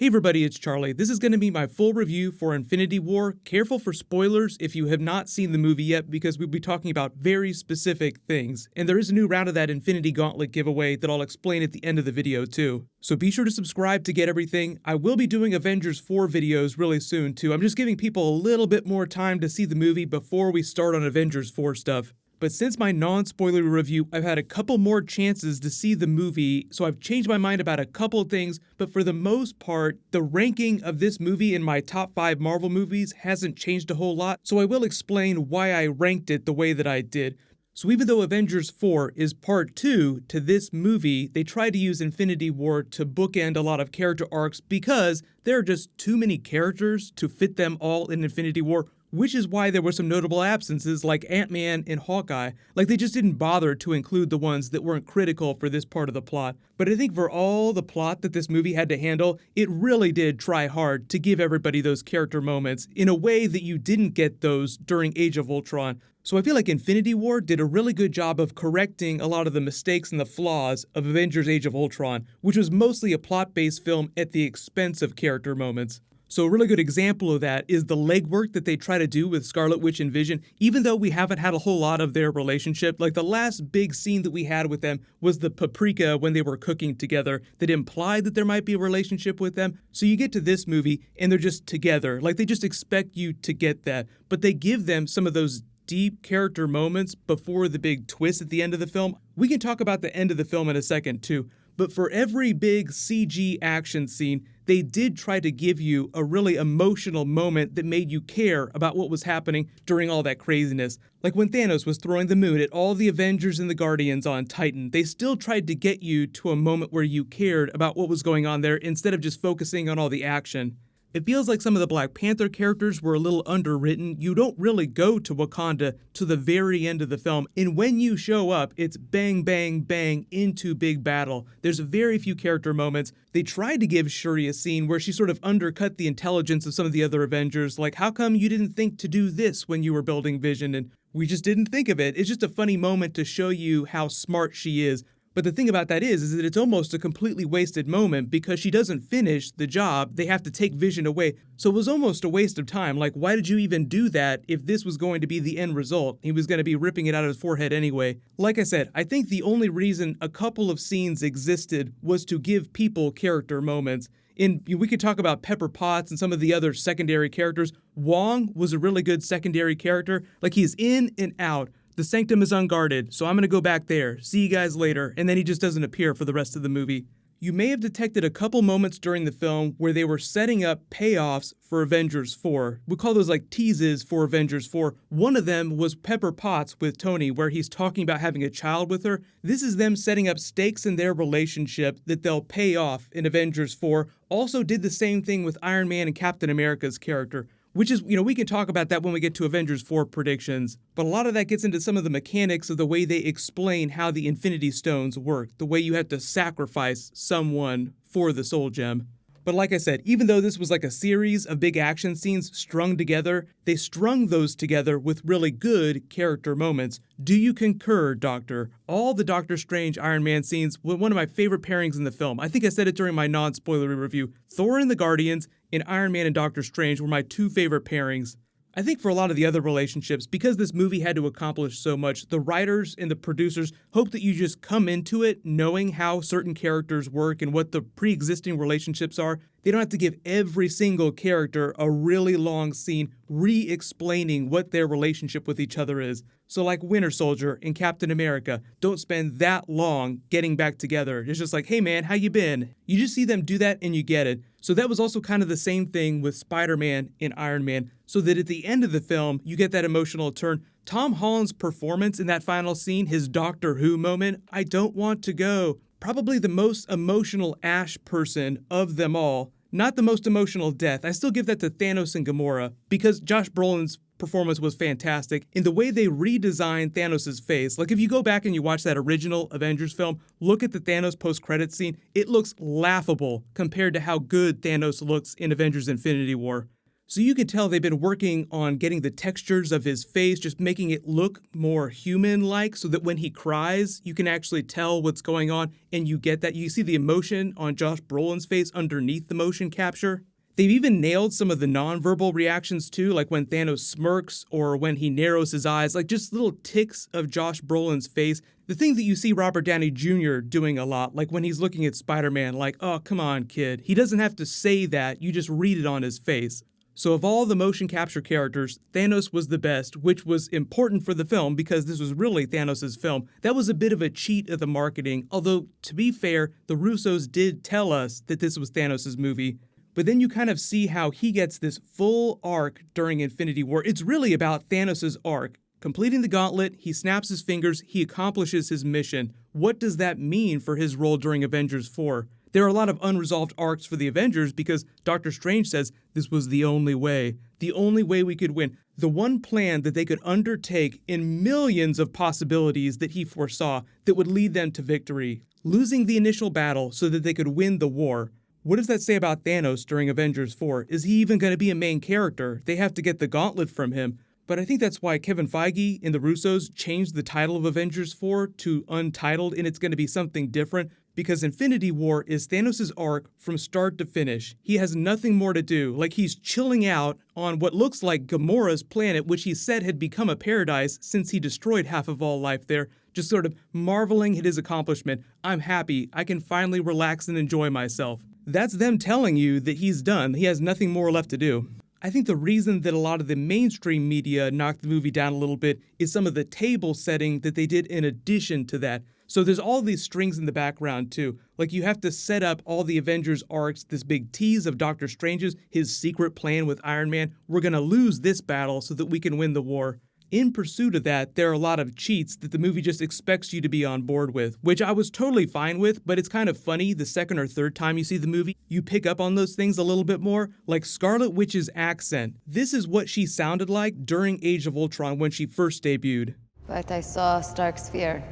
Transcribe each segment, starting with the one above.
Hey everybody, it's Charlie. This is going to be my full review for Infinity War. Careful for spoilers if you have not seen the movie yet, because we'll be talking about very specific things. And there is a new round of that Infinity Gauntlet giveaway that I'll explain at the end of the video too. So be sure to subscribe to get everything. I will be doing Avengers 4 videos really soon too. I'm just giving people a little bit more time to see the movie before we start on Avengers 4 stuff. But since my non-spoiler review, I've had a couple more chances to see the movie, so I've changed my mind about a couple things, but for the most part, the ranking of this movie in my top 5 Marvel movies hasn't changed a whole lot, so I will explain why I ranked it the way that I did. So even though Avengers 4 is part 2 to this movie, they tried to use Infinity War to bookend a lot of character arcs because there are just too many characters to fit them all in Infinity War, which is why there were some notable absences like Ant-Man and Hawkeye. Like, they just didn't bother to include the ones that weren't critical for this part of the plot. But I think for all the plot that this movie had to handle, it really did try hard to give everybody those character moments in a way that you didn't get those during Age of Ultron. So I feel like Infinity War did a really good job of correcting a lot of the mistakes and the flaws of Avengers Age of Ultron, which was mostly a plot-based film at the expense of character moments. So a really good example of that is the legwork that they try to do with Scarlet Witch and Vision, even though we haven't had a whole lot of their relationship. Like, the last big scene that we had with them was the paprika when they were cooking together that implied that there might be a relationship with them. So you get to this movie and they're just together. Like, they just expect you to get that. But they give them some of those deep character moments before the big twist at the end of the film. We can talk about the end of the film in a second too. But for every big CG action scene, they did try to give you a really emotional moment that made you care about what was happening during all that craziness. Like when Thanos was throwing the moon at all the Avengers and the Guardians on Titan, they still tried to get you to a moment where you cared about what was going on there instead of just focusing on all the action. It feels like some of the Black Panther characters were a little underwritten. You don't really go to Wakanda to the very end of the film, and when you show up, it's bang, bang, bang into big battle. There's very few character moments. They tried to give Shuri a scene where she sort of undercut the intelligence of some of the other Avengers, like, how come you didn't think to do this when you were building Vision, and we just didn't think of it. It's just a funny moment to show you how smart she is. But the thing about that is that it's almost a completely wasted moment because she doesn't finish the job. They have to take Vision away. So it was almost a waste of time. Like, why did you even do that if this was going to be the end result? He was going to be ripping it out of his forehead anyway. Like I said, I think the only reason a couple of scenes existed was to give people character moments. We could talk about Pepper Potts and some of the other secondary characters. Wong was a really good secondary character. Like, he's in and out. The Sanctum is unguarded, so I'm going to go back there. See you guys later. And then he just doesn't appear for the rest of the movie. You may have detected a couple moments during the film where they were setting up payoffs for Avengers 4. We call those like teases for Avengers 4. One of them was Pepper Potts with Tony, where he's talking about having a child with her. This is them setting up stakes in their relationship that they'll pay off in Avengers 4. Also did the same thing with Iron Man and Captain America's character. Which is, we can talk about that when we get to Avengers 4 predictions, but a lot of that gets into some of the mechanics of the way they explain how the Infinity Stones work, the way you have to sacrifice someone for the Soul Gem. But like I said, even though this was like a series of big action scenes strung together, they strung those together with really good character moments. Do you concur, Doctor? All the Doctor Strange Iron Man scenes were one of my favorite pairings in the film. I think I said it during my non-spoilery review. Thor and the Guardians and Iron Man and Doctor Strange were my two favorite pairings. I think for a lot of the other relationships, because this movie had to accomplish so much, the writers and the producers hope that you just come into it knowing how certain characters work and what the pre-existing relationships are. They don't have to give every single character a really long scene re-explaining what their relationship with each other is. So like Winter Soldier and Captain America, don't spend that long getting back together. It's just like, hey man, how you been? You just see them do that and you get it. So that was also kind of the same thing with Spider-Man and Iron Man, so that at the end of the film, you get that emotional turn. Tom Holland's performance in that final scene, his Doctor Who moment, I don't want to go. Probably the most emotional Ash person of them all. Not the most emotional death. I still give that to Thanos and Gamora, because Josh Brolin's performance was fantastic. In the way they redesigned Thanos' face, like if you go back and you watch that original Avengers film, look at the Thanos post-credits scene, it looks laughable compared to how good Thanos looks in Avengers Infinity War. So you can tell they've been working on getting the textures of his face, just making it look more human-like so that when he cries, you can actually tell what's going on and you get that. You see the emotion on Josh Brolin's face underneath the motion capture. They've even nailed some of the nonverbal reactions too, like when Thanos smirks or when he narrows his eyes, like just little ticks of Josh Brolin's face. The thing that you see Robert Downey Jr. doing a lot, like when he's looking at Spider-Man, like, oh, come on, kid. He doesn't have to say that, you just read it on his face. So of all the motion capture characters, Thanos was the best, which was important for the film because this was really Thanos' film. That was a bit of a cheat of the marketing, although, to be fair, the Russos did tell us that this was Thanos' movie. But then you kind of see how he gets this full arc during Infinity War. It's really about Thanos' arc. Completing the gauntlet, he snaps his fingers, he accomplishes his mission. What does that mean for his role during Avengers 4? There are a lot of unresolved arcs for the Avengers because Doctor Strange says this was the only way we could win. The one plan that they could undertake in millions of possibilities that he foresaw that would lead them to victory. Losing the initial battle so that they could win the war. What does that say about Thanos during Avengers 4? Is he even going to be a main character? They have to get the gauntlet from him. But I think that's why Kevin Feige and the Russos changed the title of Avengers 4 to Untitled, and it's going to be something different. Because Infinity War is Thanos' arc from start to finish. He has nothing more to do, like he's chilling out on what looks like Gamora's planet, which he said had become a paradise since he destroyed half of all life there, just sort of marveling at his accomplishment. I'm happy, I can finally relax and enjoy myself. That's them telling you that he's done, he has nothing more left to do. I think the reason that a lot of the mainstream media knocked the movie down a little bit is some of the table setting that they did in addition to that. So there's all these strings in the background too. Like you have to set up all the Avengers arcs, this big tease of Doctor Strange's, his secret plan with Iron Man. We're gonna lose this battle so that we can win the war. In pursuit of that, there are a lot of cheats that the movie just expects you to be on board with, which I was totally fine with, but it's kind of funny the second or third time you see the movie, you pick up on those things a little bit more, like Scarlet Witch's accent. This is what she sounded like during Age of Ultron when she first debuted. But I saw Stark's fear.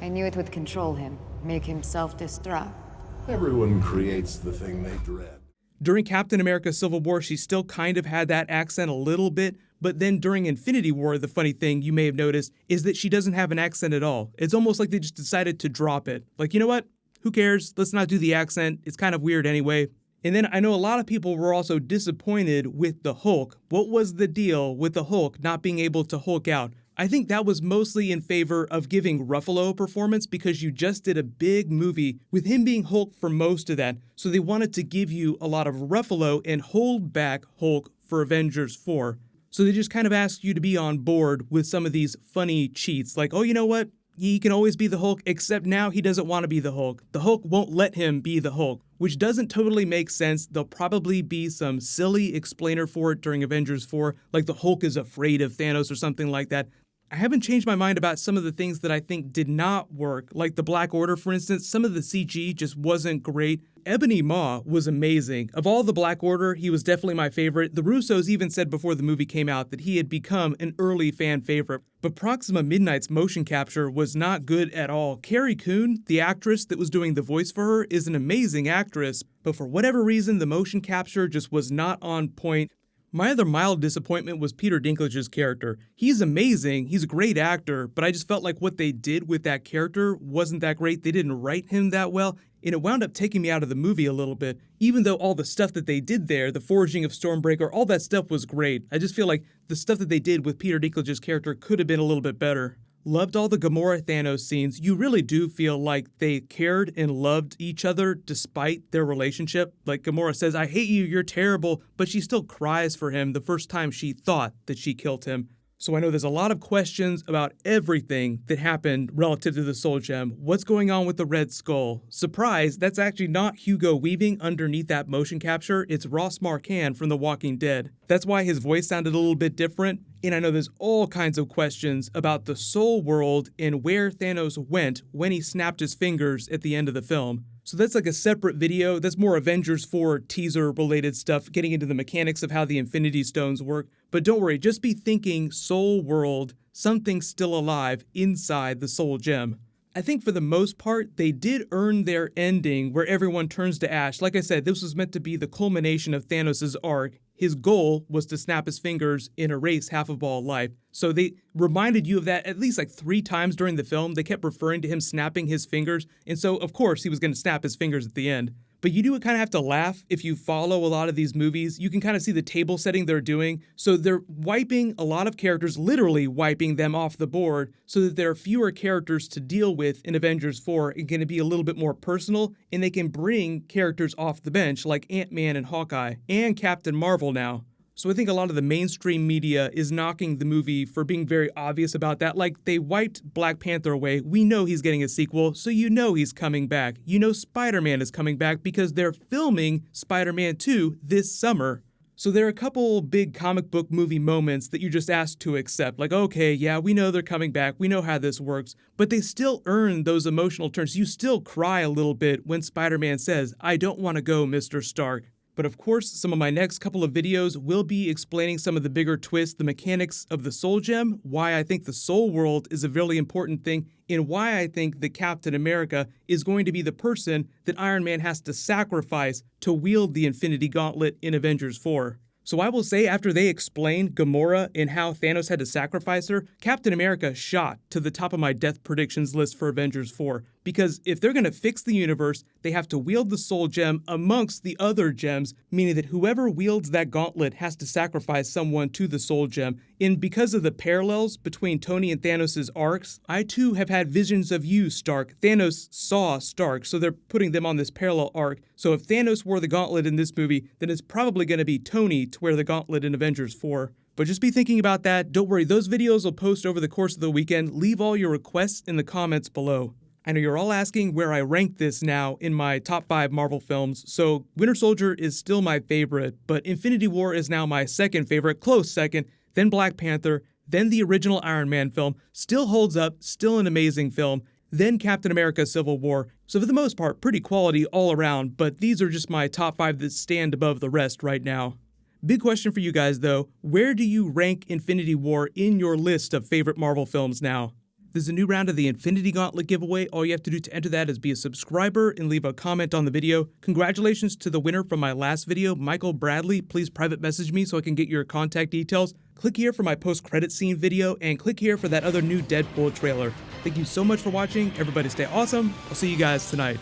I knew it would control him, make him self-destruct. Everyone creates the thing they dread. During Captain America Civil War, she still kind of had that accent a little bit, but then during Infinity War, the funny thing you may have noticed is that she doesn't have an accent at all. It's almost like they just decided to drop it. Like, you know what? Who cares? Let's not do the accent. It's kind of weird anyway. And then I know a lot of people were also disappointed with the Hulk. What was the deal with the Hulk not being able to Hulk out? I think that was mostly in favor of giving Ruffalo a performance because you just did a big movie with him being Hulk for most of that. So they wanted to give you a lot of Ruffalo and hold back Hulk for Avengers 4. So they just kind of asked you to be on board with some of these funny cheats. Like, oh, you know what? He can always be the Hulk, except now he doesn't want to be the Hulk. The Hulk won't let him be the Hulk, which doesn't totally make sense. There'll probably be some silly explainer for it during Avengers 4, like the Hulk is afraid of Thanos or something like that. I haven't changed my mind about some of the things that I think did not work, like the Black Order, for instance. Some of the CG just wasn't great. Ebony Maw was amazing. Of all the Black Order, he was definitely my favorite. The Russos even said before the movie came out that he had become an early fan favorite. But Proxima Midnight's motion capture was not good at all. Carrie Coon, the actress that was doing the voice for her, is an amazing actress, but for whatever reason, the motion capture just was not on point. My other mild disappointment was Peter Dinklage's character. He's amazing, he's a great actor, but I just felt like what they did with that character wasn't that great. They didn't write him that well, and it wound up taking me out of the movie a little bit. Even though all the stuff that they did there, the forging of Stormbreaker, all that stuff was great. I just feel like the stuff that they did with Peter Dinklage's character could have been a little bit better. Loved all the Gamora Thanos scenes. You really do feel like they cared and loved each other despite their relationship. Like Gamora says, I hate you, you're terrible, but she still cries for him the first time she thought that she killed him. So I know there's a lot of questions about everything that happened relative to the Soul Gem. What's going on with the Red Skull? Surprise, that's actually not Hugo Weaving underneath that motion capture. It's Ross Marquand from The Walking Dead. That's why his voice sounded a little bit different. And I know there's all kinds of questions about the Soul World and where Thanos went when he snapped his fingers at the end of the film. So that's like a separate video. That's more Avengers 4 teaser related stuff, getting into the mechanics of how the Infinity Stones work. But don't worry, just be thinking Soul World, something still alive inside the Soul Gem. I think for the most part, they did earn their ending where everyone turns to ash. Like I said, this was meant to be the culmination of Thanos' arc, his goal was to snap his fingers and erase half of all life. So they reminded you of that at least like 3 times during the film. They kept referring to him snapping his fingers, and so of course he was going to snap his fingers at the end. But you do kind of have to laugh if you follow a lot of these movies. You can kind of see the table setting they're doing. So they're wiping a lot of characters, literally wiping them off the board, so that there are fewer characters to deal with in Avengers 4 and going to be a little bit more personal, and they can bring characters off the bench like Ant-Man and Hawkeye and Captain Marvel now. So I think a lot of the mainstream media is knocking the movie for being very obvious about that. Like, they wiped Black Panther away. We know he's getting a sequel, so you know he's coming back. You know Spider-Man is coming back because they're filming Spider-Man 2 this summer. So there are a couple big comic book movie moments that you're just asked to accept. Like, okay, yeah, we know they're coming back. We know how this works. But they still earn those emotional turns. You still cry a little bit when Spider-Man says, "I don't want to go, Mr. Stark." But of course, some of my next couple of videos will be explaining some of the bigger twists, the mechanics of the Soul Gem, why I think the Soul World is a really important thing, and why I think that Captain America is going to be the person that Iron Man has to sacrifice to wield the Infinity Gauntlet in Avengers 4. So I will say, after they explained Gamora and how Thanos had to sacrifice her, Captain America shot to the top of my death predictions list for Avengers 4. Because if they're going to fix the universe, they have to wield the Soul Gem amongst the other gems, meaning that whoever wields that gauntlet has to sacrifice someone to the Soul Gem. And because of the parallels between Tony and Thanos' arcs, I too have had visions of you, Stark. Thanos saw Stark, so they're putting them on this parallel arc. So if Thanos wore the gauntlet in this movie, then it's probably going to be Tony to wear the gauntlet in Avengers 4. But just be thinking about that. Don't worry, those videos will post over the course of the weekend. Leave all your requests in the comments below. I know you're all asking where I rank this now in my top 5 Marvel films, so Winter Soldier is still my favorite, but Infinity War is now my second favorite, close second, then Black Panther, then the original Iron Man film, still holds up, still an amazing film, then Captain America Civil War. So for the most part, pretty quality all around, but these are just my top 5 that stand above the rest right now. Big question for you guys though, where do you rank Infinity War in your list of favorite Marvel films now? There's a new round of the Infinity Gauntlet giveaway. All you have to do to enter that is be a subscriber and leave a comment on the video. Congratulations to the winner from my last video, Michael Bradley. Please private message me so I can get your contact details. Click here for my post-credit scene video, and click here for that other new Deadpool trailer. Thank you so much for watching. Everybody stay awesome. I'll see you guys tonight.